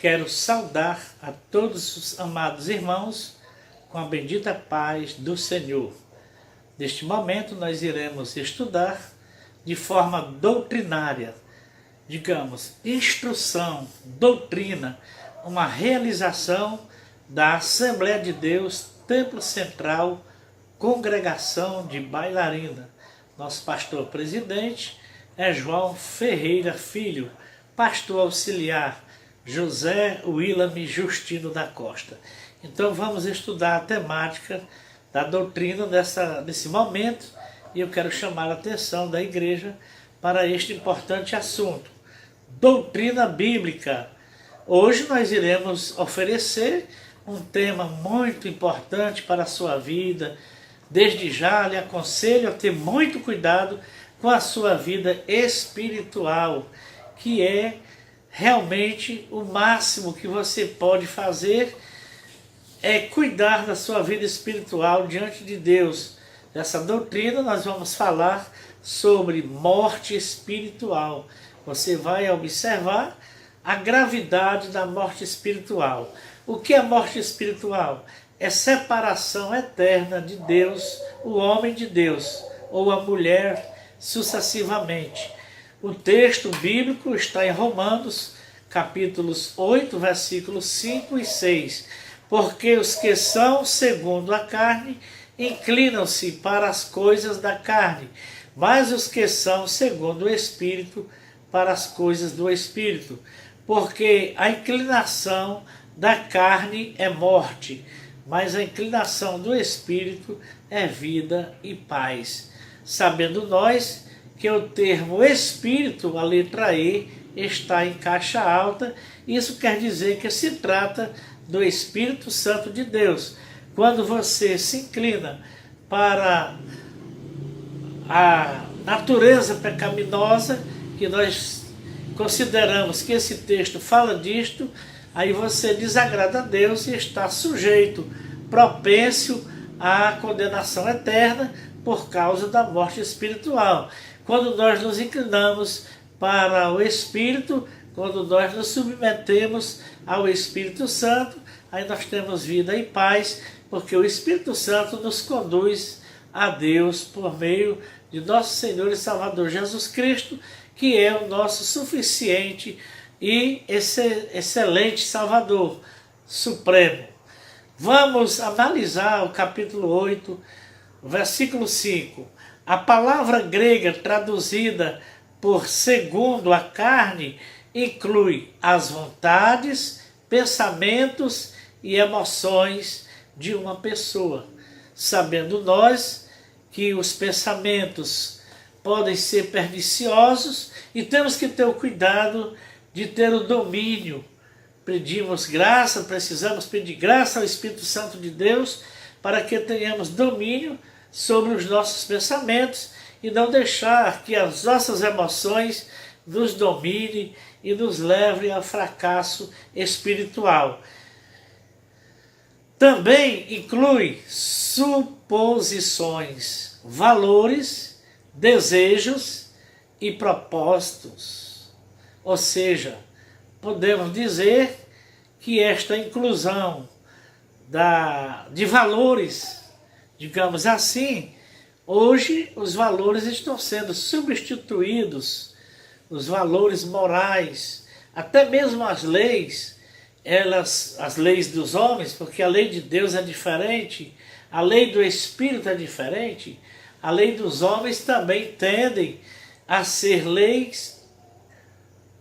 Quero saudar a todos os amados irmãos com a bendita paz do Senhor. Neste momento nós iremos estudar de forma doutrinária, digamos, instrução, doutrina, uma realização da Assembleia de Deus, Templo Central, Congregação de Bailarina. Nosso pastor presidente é João Ferreira Filho, pastor auxiliar José Willam Justino da Costa. Então vamos estudar a temática da doutrina nesse momento, e eu quero chamar a atenção da igreja para este importante assunto. Doutrina bíblica. Hoje nós iremos oferecer um tema muito importante para a sua vida. Desde já lhe aconselho a ter muito cuidado com a sua vida espiritual, que é realmente o máximo que você pode fazer é cuidar da sua vida espiritual diante de Deus. Nessa doutrina nós vamos falar sobre morte espiritual. Você vai observar a gravidade da morte espiritual. O que é morte espiritual? É separação eterna de Deus, o homem de Deus, ou a mulher sucessivamente. O texto bíblico está em Romanos, capítulos 8, versículos 5 e 6. Porque os que são segundo a carne inclinam-se para as coisas da carne, mas os que são segundo o Espírito para as coisas do Espírito. Porque a inclinação da carne é morte, mas a inclinação do Espírito é vida e paz. Sabendo nós que o termo Espírito, a letra E, está em caixa alta, isso quer dizer que se trata do Espírito Santo de Deus. Quando você se inclina para a natureza pecaminosa, que nós consideramos que esse texto fala disto, aí você desagrada a Deus e está sujeito, propenso à condenação eterna por causa da morte espiritual. Quando nós nos inclinamos para o Espírito, quando nós nos submetemos ao Espírito Santo, aí nós temos vida e paz, porque o Espírito Santo nos conduz a Deus por meio de nosso Senhor e Salvador Jesus Cristo, que é o nosso suficiente e excelente Salvador Supremo. Vamos analisar o capítulo 8, versículo 5. A palavra grega traduzida por segundo a carne inclui as vontades, pensamentos e emoções de uma pessoa. Sabendo nós que os pensamentos podem ser perniciosos e temos que ter o cuidado de ter o domínio. Precisamos pedir graça ao Espírito Santo de Deus para que tenhamos domínio sobre os nossos pensamentos e não deixar que as nossas emoções nos dominem e nos levem ao fracasso espiritual. Também inclui suposições, valores, desejos e propósitos. Ou seja, podemos dizer que esta inclusão de valores, digamos assim, hoje os valores estão sendo substituídos, os valores morais, até mesmo as leis, as leis dos homens, porque a lei de Deus é diferente, a lei do Espírito é diferente, a lei dos homens também tendem a ser leis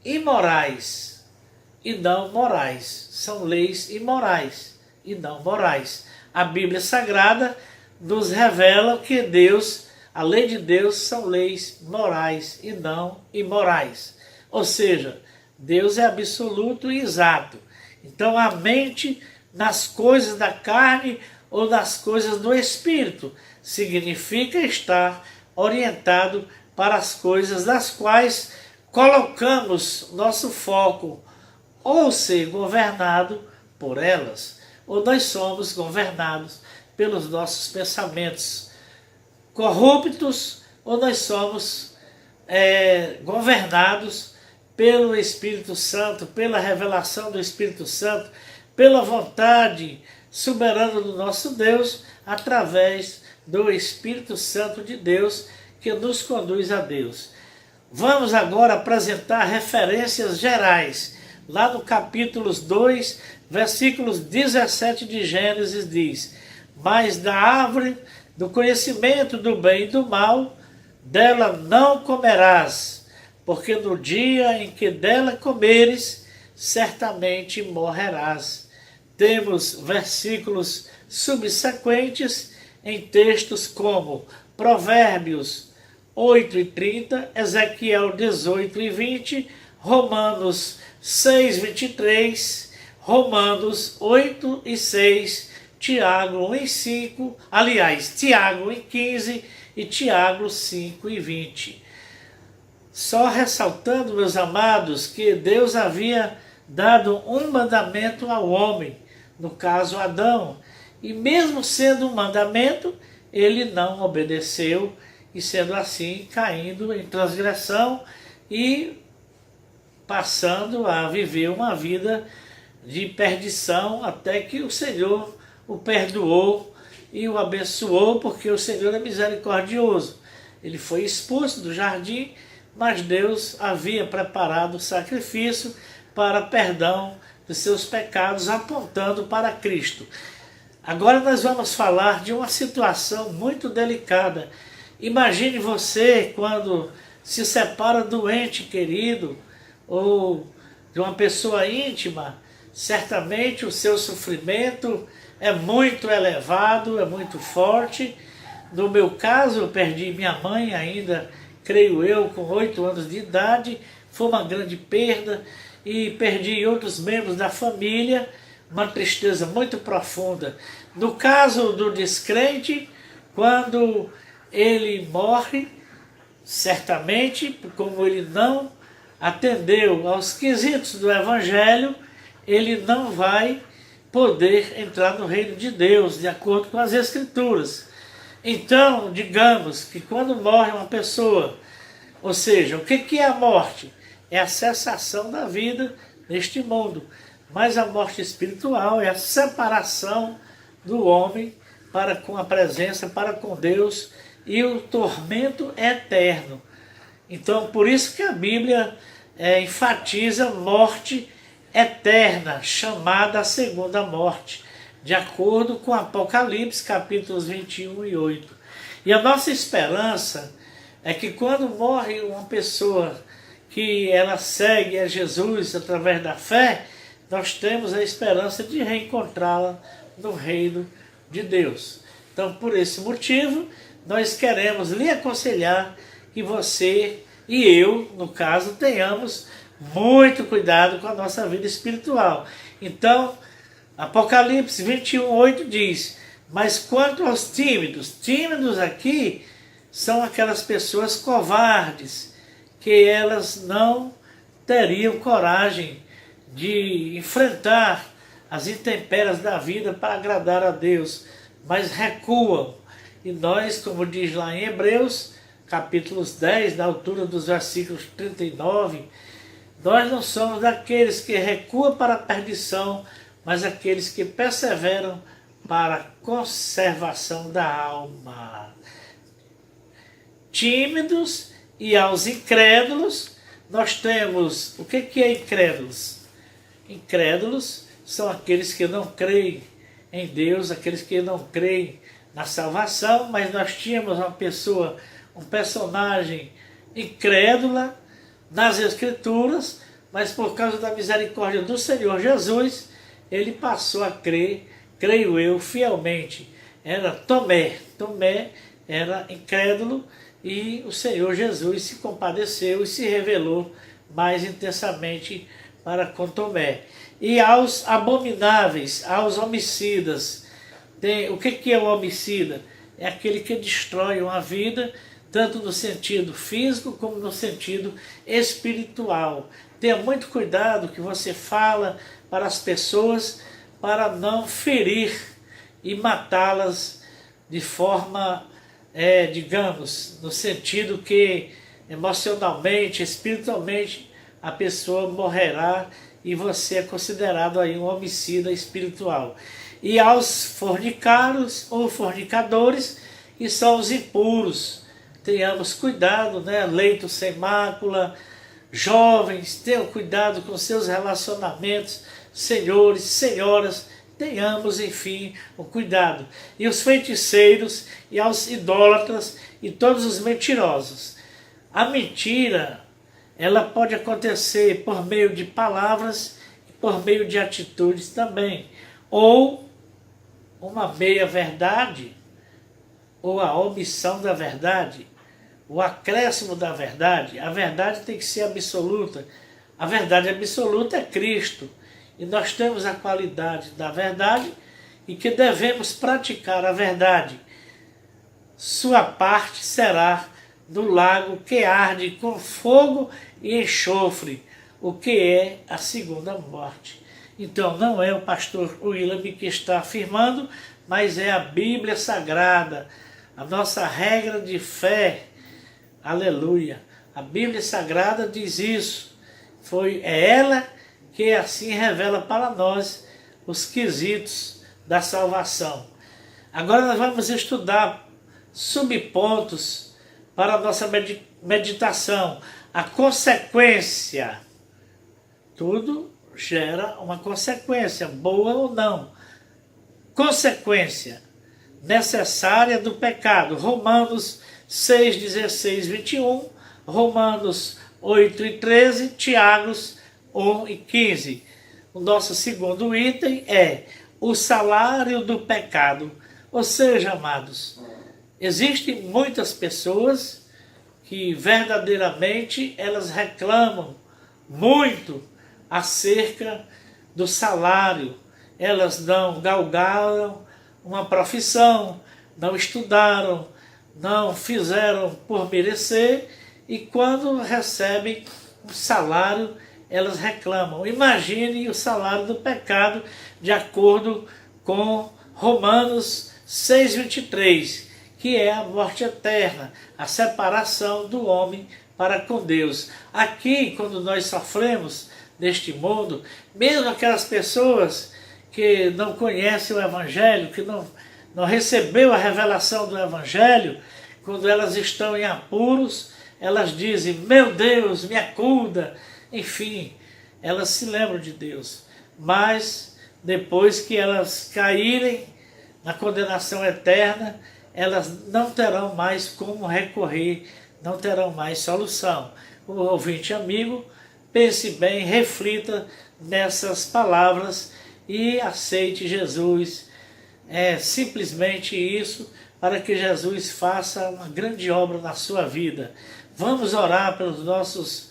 imorais e não morais. São leis imorais e não morais. A Bíblia Sagrada nos revela que a lei de Deus são leis morais e não imorais. Ou seja, Deus é absoluto e exato. Então a mente nas coisas da carne ou nas coisas do Espírito significa estar orientado para as coisas das quais colocamos nosso foco, ou ser governado por elas, ou nós somos governados pelos nossos pensamentos corruptos, ou nós somos governados pelo Espírito Santo, pela revelação do Espírito Santo, pela vontade soberana do nosso Deus, através do Espírito Santo de Deus, que nos conduz a Deus. Vamos agora apresentar referências gerais. Lá no capítulo 2, versículos 17 de Gênesis diz: mas da árvore do conhecimento do bem e do mal, dela não comerás, porque no dia em que dela comeres, certamente morrerás. Temos versículos subsequentes em textos como Provérbios 8:30, Ezequiel 18:20, Romanos 6:23, Romanos 8:6, Tiago 1:5, aliás, Tiago 1:15 e Tiago 5:20. Só ressaltando, meus amados, que Deus havia dado um mandamento ao homem, no caso Adão, e mesmo sendo um mandamento, ele não obedeceu, e sendo assim, caindo em transgressão e passando a viver uma vida de perdição, até que o Senhor o perdoou e o abençoou, porque o Senhor é misericordioso. Ele foi expulso do jardim, mas Deus havia preparado o sacrifício para perdão dos seus pecados, apontando para Cristo. Agora nós vamos falar de uma situação muito delicada. Imagine você quando se separa do ente querido ou de uma pessoa íntima. Certamente o seu sofrimento é muito elevado, é muito forte. No meu caso, eu perdi minha mãe ainda, creio eu, com 8 anos de idade. Foi uma grande perda, e perdi outros membros da família, uma tristeza muito profunda. No caso do descrente, quando ele morre, certamente, como ele não atendeu aos quesitos do Evangelho, ele não vai poder entrar no reino de Deus, de acordo com as Escrituras. Então, digamos que quando morre uma pessoa, ou seja, o que é a morte? É a cessação da vida neste mundo. Mas a morte espiritual é a separação do homem para com a presença, para com Deus, e o tormento eterno. Então, por isso que a Bíblia enfatiza morte eterna, chamada a segunda morte, de acordo com Apocalipse, capítulos 21 e 8. E a nossa esperança é que quando morre uma pessoa que ela segue a Jesus através da fé, nós temos a esperança de reencontrá-la no reino de Deus. Então, por esse motivo, nós queremos lhe aconselhar que você e eu, no caso, tenhamos muito cuidado com a nossa vida espiritual. Então, Apocalipse 21:8 diz: mas quanto aos tímidos aqui são aquelas pessoas covardes, que elas não teriam coragem de enfrentar as intempéries da vida para agradar a Deus, mas recuam. E nós, como diz lá em Hebreus, capítulos 10, na altura dos versículos 39, nós não somos daqueles que recuam para a perdição, mas aqueles que perseveram para a conservação da alma. Tímidos e aos incrédulos, nós temos, o que é incrédulos? Incrédulos são aqueles que não creem em Deus, aqueles que não creem na salvação, mas nós tínhamos uma pessoa, um personagem incrédula nas Escrituras, mas por causa da misericórdia do Senhor Jesus, ele passou a crer, creio eu, fielmente. Era Tomé. Tomé era incrédulo e o Senhor Jesus se compadeceu e se revelou mais intensamente para com Tomé. E aos abomináveis, aos homicidas. O que é o homicida? É aquele que destrói uma vida, tanto no sentido físico como no sentido espiritual. Tenha muito cuidado que você fala para as pessoas para não ferir e matá-las de forma, digamos, no sentido que emocionalmente, espiritualmente, a pessoa morrerá e você é considerado aí um homicida espiritual. E aos fornicados ou fornicadores, que são os impuros, tenhamos cuidado, né? Leito sem mácula, jovens, tenham cuidado com seus relacionamentos, senhores, senhoras, tenhamos, enfim, o cuidado. E os feiticeiros, e aos idólatras, e todos os mentirosos. A mentira, ela pode acontecer por meio de palavras e por meio de atitudes também. Ou uma meia-verdade, ou a omissão da verdade, o acréscimo da verdade. A verdade tem que ser absoluta. A verdade absoluta é Cristo. E nós temos a qualidade da verdade e que devemos praticar a verdade. Sua parte será no lago que arde com fogo e enxofre, o que é a segunda morte. Então não é o pastor William que está afirmando, mas é a Bíblia Sagrada, a nossa regra de fé. Aleluia! A Bíblia Sagrada diz isso. É ela que assim revela para nós os quesitos da salvação. Agora nós vamos estudar subpontos para a nossa meditação. A consequência. Tudo gera uma consequência, boa ou não. Consequência necessária do pecado. Romanos 6, 16, 21, Romanos 8 e 13, Tiago 1 e 15. O nosso segundo item é o salário do pecado. Ou seja, amados, existem muitas pessoas que verdadeiramente elas reclamam muito acerca do salário. Elas não galgaram uma profissão, não estudaram, não fizeram por merecer, e quando recebem um salário, elas reclamam. Imagine o salário do pecado de acordo com Romanos 6,23, que é a morte eterna, a separação do homem para com Deus. Aqui, quando nós sofremos neste mundo, mesmo aquelas pessoas que não conhecem o Evangelho, que não recebeu a revelação do Evangelho, quando elas estão em apuros, elas dizem, meu Deus, me acuda. Enfim, elas se lembram de Deus. Mas depois que elas caírem na condenação eterna, elas não terão mais como recorrer, não terão mais solução. O ouvinte amigo, pense bem, reflita nessas palavras e aceite Jesus. É simplesmente isso, para que Jesus faça uma grande obra na sua vida. Vamos orar pelos nossos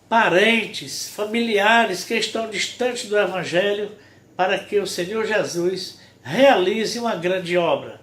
parentes, familiares que estão distantes do Evangelho, para que o Senhor Jesus realize uma grande obra.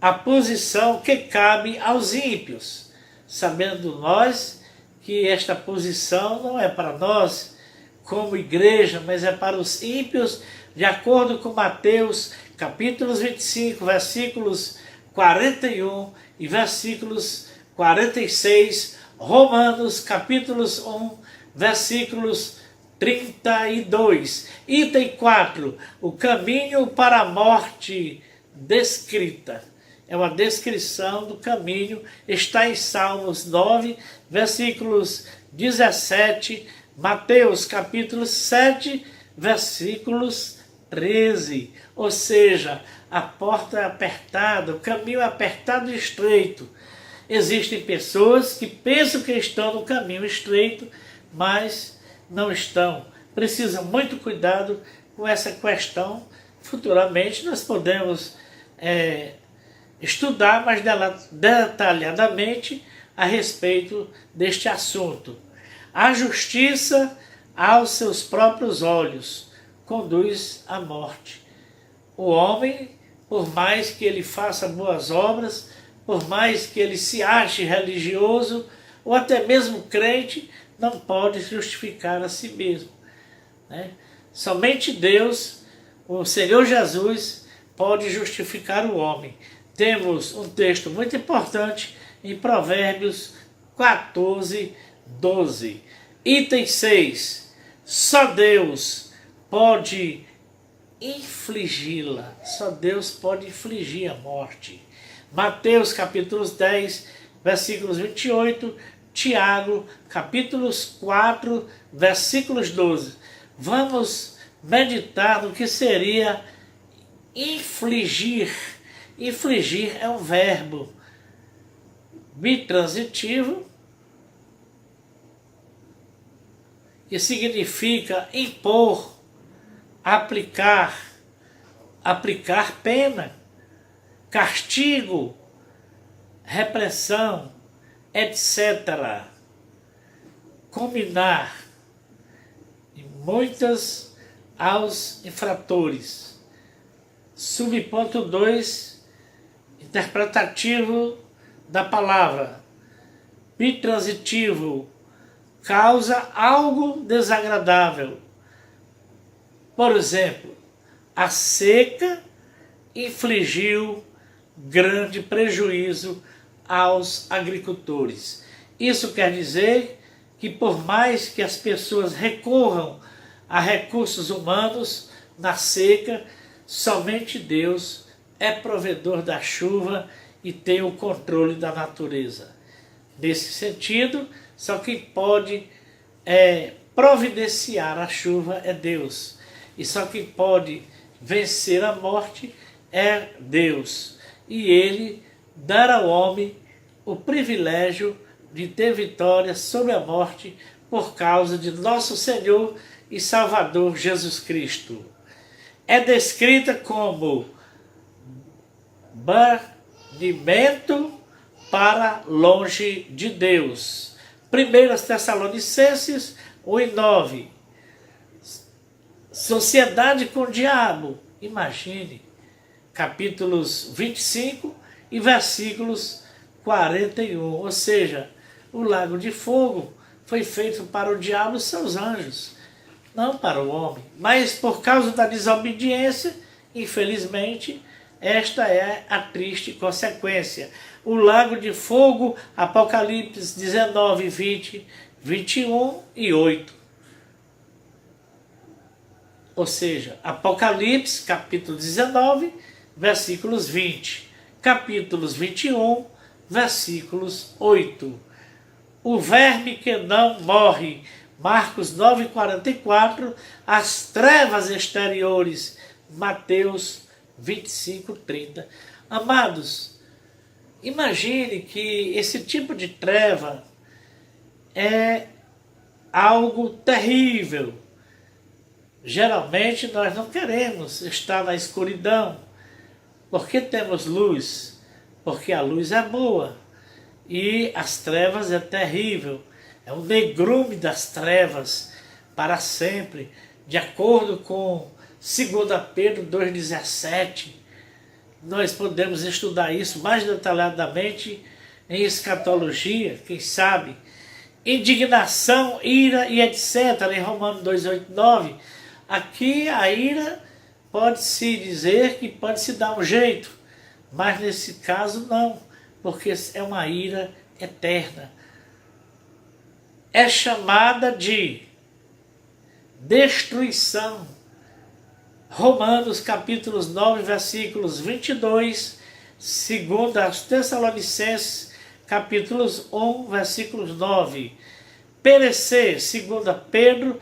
A posição que cabe aos ímpios, sabendo nós que esta posição não é para nós como igreja, mas é para os ímpios, de acordo com Mateus capítulos 25, versículos 41 e versículos 46, Romanos capítulos 1, versículos 32. Item 4, o caminho para a morte descrita. É uma descrição do caminho, está em Salmos 9, versículos 17, Mateus capítulo 7, versículos 13. Ou seja, a porta é apertada, o caminho é apertado e estreito. Existem pessoas que pensam que estão no caminho estreito, mas não estão. Precisa muito cuidado com essa questão. Futuramente nós podemos estudar mais detalhadamente a respeito deste assunto. A justiça aos seus próprios olhos conduz à morte. O homem, por mais que ele faça boas obras, por mais que ele se ache religioso, ou até mesmo crente, não pode justificar a si mesmo, né? Somente Deus, o Senhor Jesus, pode justificar o homem. Temos um texto muito importante em Provérbios 14, 12. Item 6. Só Deus pode infligi-la. Só Deus pode infligir a morte. Mateus capítulo 10, versículos 28. Tiago capítulos 4, versículos 12. Vamos meditar no que seria infligir. Infligir é um verbo bitransitivo que significa impor, aplicar pena, castigo, repressão, etc. Combinar muitas aos infratores. Subponto 2, interpretativo da palavra. Bitransitivo, causa algo desagradável. Por exemplo, a seca infligiu grande prejuízo aos agricultores. Isso quer dizer que por mais que as pessoas recorram a recursos humanos na seca, somente Deus é provedor da chuva e tem o controle da natureza. Nesse sentido, só quem pode providenciar a chuva é Deus. E só quem pode vencer a morte é Deus. E Ele dar ao homem o privilégio de ter vitória sobre a morte por causa de nosso Senhor e Salvador Jesus Cristo. É descrita como banimento para longe de Deus. 1 Tessalonicenses 1:9. Sociedade com o diabo. Imagine, capítulos 25 e versículos 41. Ou seja, o lago de fogo foi feito para o diabo e seus anjos, não para o homem. Mas por causa da desobediência, infelizmente, esta é a triste consequência. O lago de fogo, Apocalipse 19, 20, 21 e 8. Ou seja, Apocalipse, capítulo 19, versículos 20. Capítulos 21, versículos 8. O verme que não morre, Marcos 9, 44. As trevas exteriores, Mateus 25, 30. Amados, imagine que esse tipo de treva é algo terrível. Geralmente nós não queremos estar na escuridão. Porque temos luz? Porque a luz é boa. E as trevas é terrível. É um negrume das trevas para sempre. De acordo com 2 Pedro 2,17. Nós podemos estudar isso mais detalhadamente em escatologia, quem sabe. Indignação, ira e etc. Em Romanos 2,8, 9. Aqui a ira pode-se dizer que pode se dar um jeito, mas nesse caso não, porque é uma ira eterna. É chamada de destruição. Romanos capítulos 9, versículos 22, 2 Tessalonicenses capítulos 1, versículos 9. Perecer, 2 Pedro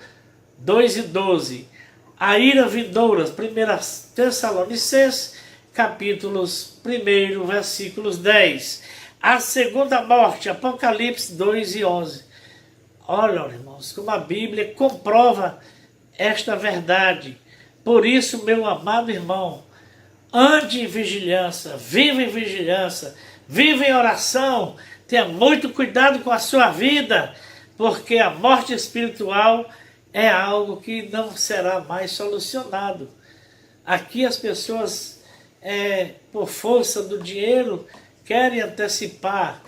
2 e 12. A ira vindoura, 1 Tessalonicenses, capítulos 1, versículos 10. A segunda morte, Apocalipse 2 e 11. Olha, irmãos, como a Bíblia comprova esta verdade. Por isso, meu amado irmão, ande em vigilância, viva em oração, tenha muito cuidado com a sua vida, porque a morte espiritual é algo que não será mais solucionado. Aqui as pessoas, por força do dinheiro, querem antecipar,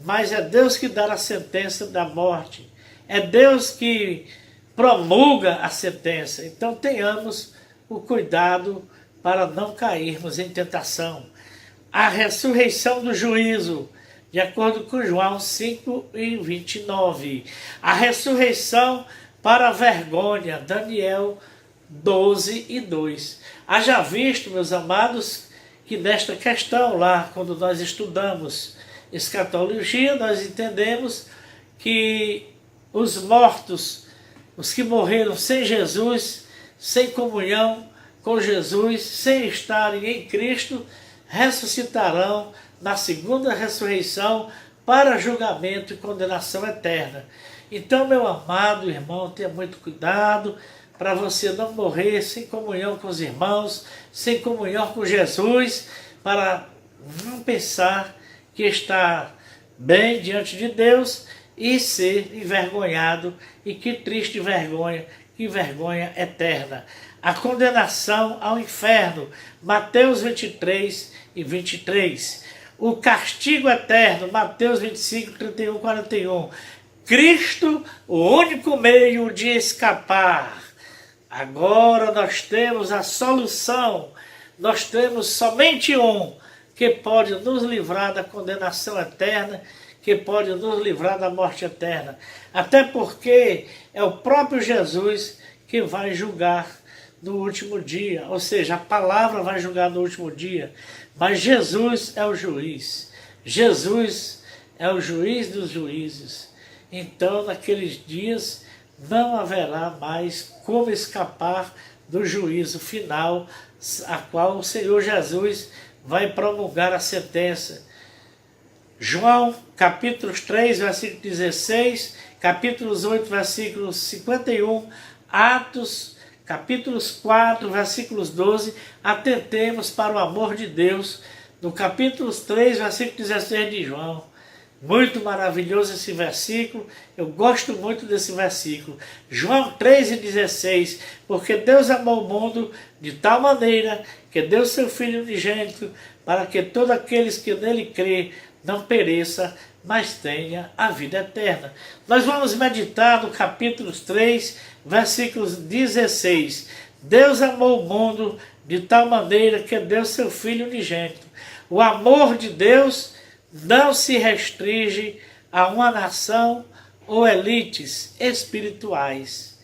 mas é Deus que dá a sentença da morte. É Deus que promulga a sentença. Então tenhamos o cuidado para não cairmos em tentação. A ressurreição do juízo, de acordo com João 5:29. A ressurreição para a vergonha, Daniel 12:2. Haja visto, meus amados, que nesta questão lá, quando nós estudamos escatologia, nós entendemos que os mortos, os que morreram sem Jesus, sem comunhão com Jesus, sem estarem em Cristo, ressuscitarão na segunda ressurreição para julgamento e condenação eterna. Então, meu amado irmão, tenha muito cuidado para você não morrer sem comunhão com os irmãos, sem comunhão com Jesus, para não pensar que está bem diante de Deus e ser envergonhado, e que triste vergonha, que vergonha eterna. A condenação ao inferno, Mateus 23:23. O castigo eterno, Mateus 25:31-41. Cristo, o único meio de escapar. Agora nós temos a solução, nós temos somente um que pode nos livrar da condenação eterna, que pode nos livrar da morte eterna. Até porque é o próprio Jesus que vai julgar no último dia, ou seja, a palavra vai julgar no último dia, mas Jesus é o juiz. Jesus é o juiz dos juízes. Então, naqueles dias, não haverá mais como escapar do juízo final, a qual o Senhor Jesus vai promulgar a sentença. João, capítulos 3, versículo 16, capítulos 8, versículos 51, Atos, capítulos 4, versículos 12, atentemos para o amor de Deus, no capítulo 3, versículo 16 de João. Muito maravilhoso esse versículo, eu gosto muito desse versículo. João 3:16, porque Deus amou o mundo de tal maneira que deu seu Filho unigênito, para que todos aqueles que nele crê não pereça, mas tenha a vida eterna. Nós vamos meditar no capítulo 3, versículos 16. Deus amou o mundo de tal maneira que deu seu Filho unigênito. O amor de Deus não se restringe a uma nação ou elites espirituais.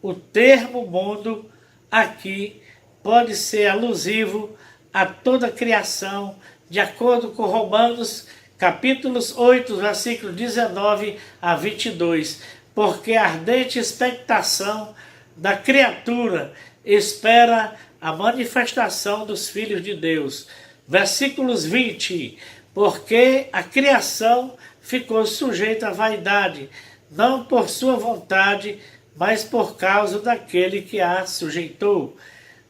O termo mundo aqui pode ser alusivo a toda a criação, de acordo com Romanos, capítulos 8, versículos 19-22. Porque a ardente expectação da criatura espera a manifestação dos filhos de Deus. Versículos 20. Porque a criação ficou sujeita à vaidade, não por sua vontade, mas por causa daquele que a sujeitou,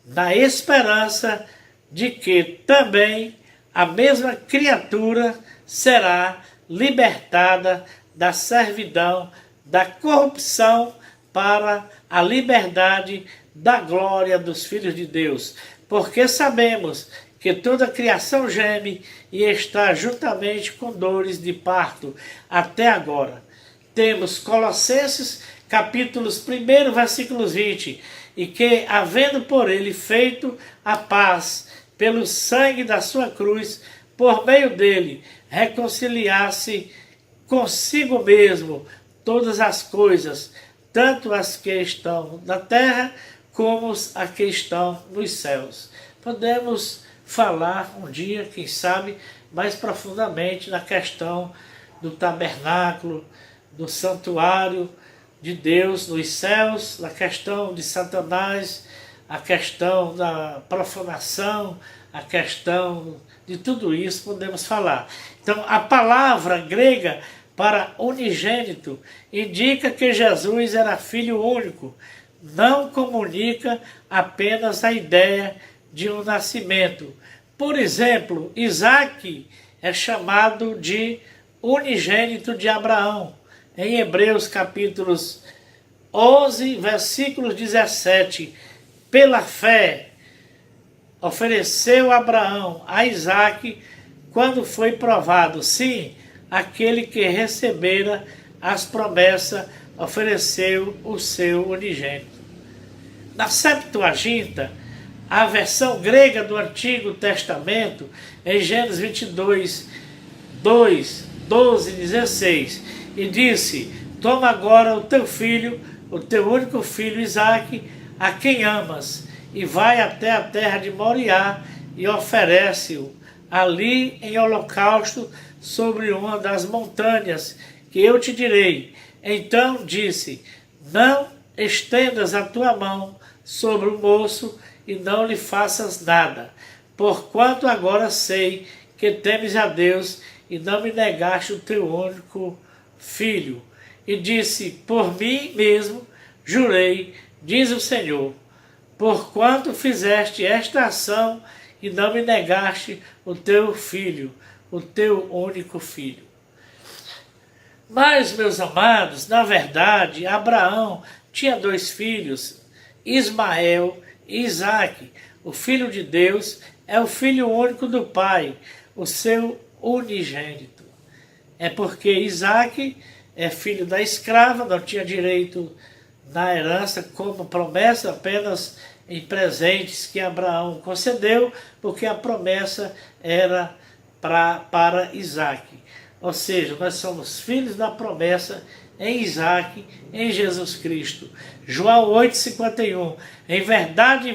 na esperança de que também a mesma criatura será libertada da servidão, da corrupção, para a liberdade da glória dos filhos de Deus. Porque sabemos que toda a criação geme e está juntamente com dores de parto até agora. Temos Colossenses, capítulos 1, versículos 20, e que, havendo por ele feito a paz pelo sangue da sua cruz, por meio dele, reconciliar-se consigo mesmo todas as coisas, tanto as que estão na terra, como as que estão nos céus. Podemos falar um dia, quem sabe, mais profundamente na questão do tabernáculo, do santuário de Deus nos céus, na questão de Satanás, a questão da profanação, a questão de tudo isso podemos falar. Então, a palavra grega para unigênito indica que Jesus era filho único, não comunica apenas a ideia de um nascimento. Por exemplo, Isaac é chamado de unigênito de Abraão. Em Hebreus capítulos 11, versículos 17, pela fé ofereceu Abraão a Isaac quando foi provado. Sim, aquele que recebera as promessas ofereceu o seu unigênito. Na Septuaginta, a versão grega do Antigo Testamento, em Gênesis 22, 2, 12:16, e disse: toma agora o teu filho, o teu único filho Isaque, a quem amas, e vai até a terra de Moriá e oferece-o ali em holocausto sobre uma das montanhas que eu te direi. Então disse: não estendas a tua mão sobre o moço e não lhe faças nada, porquanto agora sei que temes a Deus e não me negaste o teu único filho. E disse: por mim mesmo jurei, diz o Senhor, porquanto fizeste esta ação e não me negaste o teu filho, o teu único filho. Mas, meus amados, na verdade, Abraão tinha 2 filhos, Ismael e Isaque. O filho de Deus é o filho único do Pai, o seu unigênito. É porque Isaque é filho da escrava, não tinha direito na herança como promessa, apenas em presentes que Abraão concedeu, porque a promessa era para Isaque. Ou seja, nós somos filhos da promessa em Isaque, em Jesus Cristo. João 8,51. Em verdade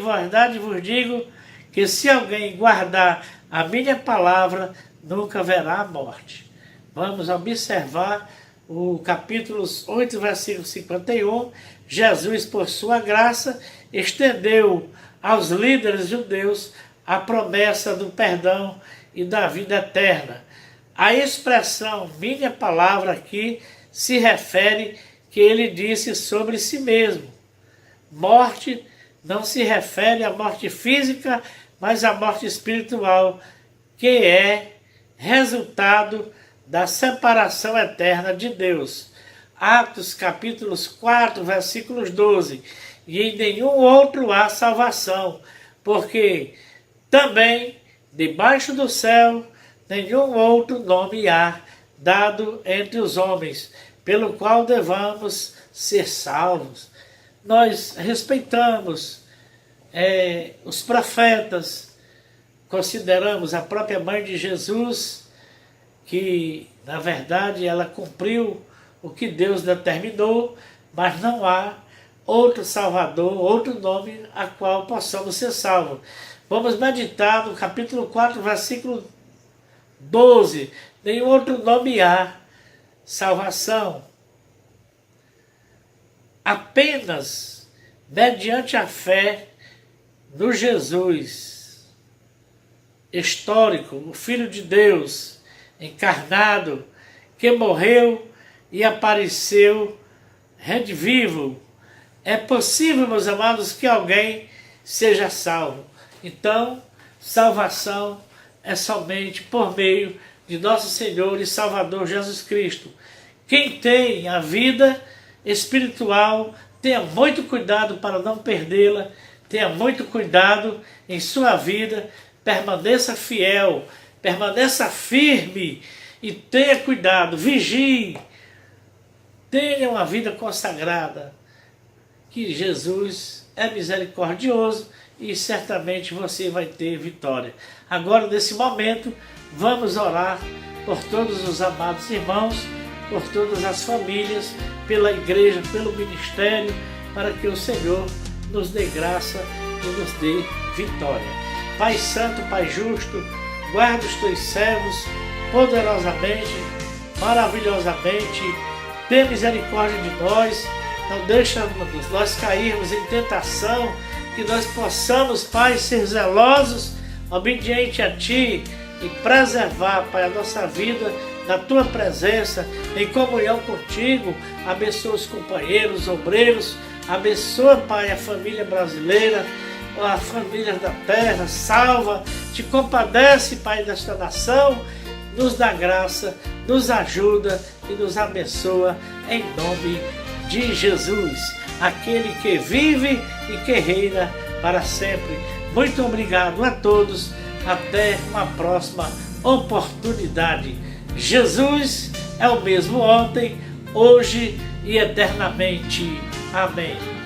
vos digo que se alguém guardar a minha palavra, nunca verá a morte. Vamos observar o capítulo 8, versículo 51. Jesus, por sua graça, estendeu aos líderes judeus a promessa do perdão e da vida eterna. A expressão minha palavra aqui se refere que ele disse sobre si mesmo. Morte não se refere à morte física, mas à morte espiritual, que é resultado da separação eterna de Deus. Atos capítulos 4, versículos 12. E em nenhum outro há salvação, porque também debaixo do céu nenhum outro nome há dado entre os homens, pelo qual devamos ser salvos. Nós respeitamos os profetas, consideramos a própria mãe de Jesus, que na verdade ela cumpriu o que Deus determinou, mas não há outro Salvador, outro nome a qual possamos ser salvos. Vamos meditar no capítulo 4, versículo 12. Nenhum outro nome há salvação. Apenas mediante a fé no Jesus histórico, o Filho de Deus encarnado, que morreu e apareceu redivivo. É possível, meus amados, que alguém seja salvo. Então, salvação é somente por meio de nosso Senhor e Salvador Jesus Cristo. Quem tem a vida espiritual, tenha muito cuidado para não perdê-la, tenha muito cuidado em sua vida, permaneça fiel, permaneça firme e tenha cuidado, vigie, tenha uma vida consagrada, que Jesus é misericordioso e certamente você vai ter vitória. Agora, nesse momento, vamos orar por todos os amados irmãos, por todas as famílias, pela igreja, pelo ministério, para que o Senhor nos dê graça e nos dê vitória. Pai Santo, Pai Justo, guarda os teus servos poderosamente, maravilhosamente, tenha misericórdia de nós, não deixa nós cairmos em tentação, que nós possamos, Pai, ser zelosos, obedientes a Ti e preservar, Pai, a nossa vida na Tua presença, em comunhão contigo. Abençoa os companheiros, obreiros, abençoa, Pai, a família brasileira, a família da terra, salva, te compadece, Pai, desta nação, nos dá graça, nos ajuda e nos abençoa em nome de Jesus, aquele que vive e que reina para sempre. Muito obrigado a todos, até uma próxima oportunidade. Jesus é o mesmo ontem, hoje e eternamente. Amém.